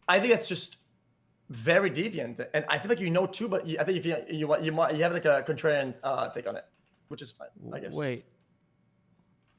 I think that's just very deviant, and I feel like you know too, but I think if you have like a contrarian take on it, which is fine, I guess. Wait.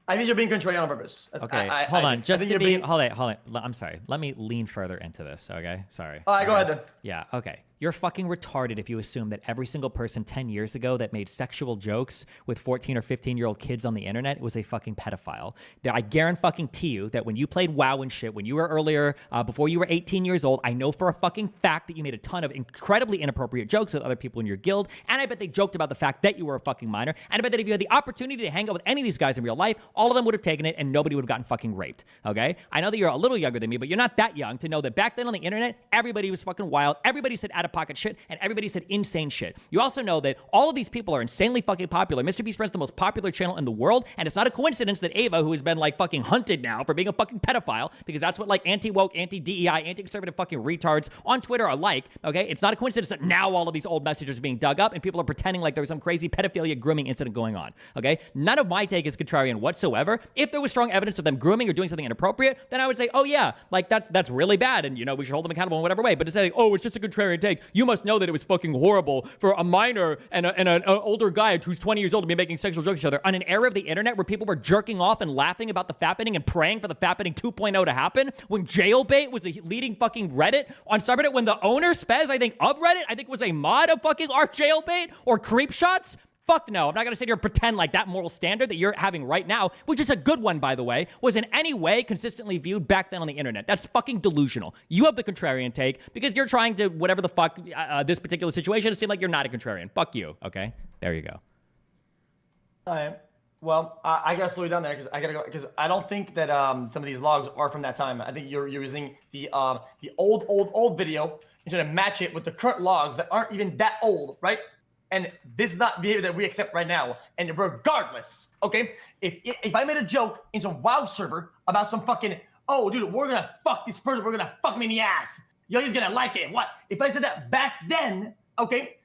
I think you're being contrarian on purpose. Okay, hold on. Just to be, hold on. I'm sorry. Let me lean further into this. Okay, sorry. All right, go ahead then. Yeah. Okay. You're fucking retarded if you assume that every single person 10 years ago that made sexual jokes with 14 or 15-year-old kids on the internet was a fucking pedophile. I guarantee you that when you played WoW and shit, when you were earlier, before you were 18 years old, I know for a fucking fact that you made a ton of incredibly inappropriate jokes with other people in your guild, and I bet they joked about the fact that you were a fucking minor, and I bet that if you had the opportunity to hang out with any of these guys in real life, all of them would have taken it and nobody would have gotten fucking raped, okay? I know that you're a little younger than me, but you're not that young to know that back then on the internet, everybody was fucking wild, everybody said out-of-pocket shit, and everybody said insane shit. You also know that all of these people are insanely fucking popular. Mr. Beast runs the most popular channel in the world, and it's not a coincidence that Ava, who has been like fucking hunted now for being a fucking pedophile, because that's what like anti-woke, anti-DEI, anti-conservative fucking retards on Twitter are like, okay? It's not a coincidence that now all of these old messages are being dug up and people are pretending like there was some crazy pedophilia grooming incident going on, okay? None of my take is contrarian whatsoever. If there was strong evidence of them grooming or doing something inappropriate, then I would say, oh yeah, like that's really bad, and you know, we should hold them accountable in whatever way. But to say, like, oh, it's just a contrarian take, you must know that it was fucking horrible for a minor and an older guy who's 20 years old to be making sexual jokes to each other on an era of the internet where people were jerking off and laughing about the fappening and praying for the fappening 2.0 to happen, when jailbait was a leading fucking Reddit on subreddit, when the owner, Spez, I think, of Reddit, I think was a mod of fucking our jailbait or creep shots. Fuck no. I'm not going to sit here and pretend like that moral standard that you're having right now, which is a good one, by the way, was in any way consistently viewed back then on the internet. That's fucking delusional. You have the contrarian take because you're trying to, whatever the fuck, this particular situation, it seems like you're not a contrarian. Fuck you, okay? There you go. All right. Well, I gotta slow you down there because I gotta go, because I don't think that some of these logs are from that time. I think you're using the old video and trying to match it with the current logs that aren't even that old, right? And this is not behavior that we accept right now. And regardless, okay, if I made a joke in some WoW server about some fucking, oh, dude, we're gonna fuck this person, we're gonna fuck me in the ass, yo, he's gonna like it. What? If I said that back then, okay,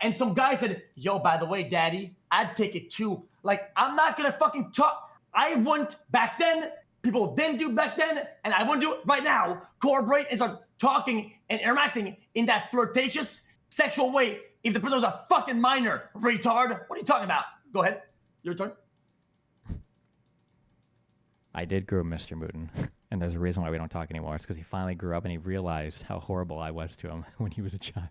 and some guy said, yo, by the way, daddy, I'd take it too. Like, I'm not gonna fucking talk. I wouldn't back then, people didn't do back then, and I wouldn't do it right now. Corroborate and start talking and interacting in that flirtatious, sexual way if the person was a fucking minor, retard. What are you talking about? Go ahead. Your turn. I did groom Mr. Mooten, and there's a reason why we don't talk anymore. It's because he finally grew up and he realized how horrible I was to him when he was a child.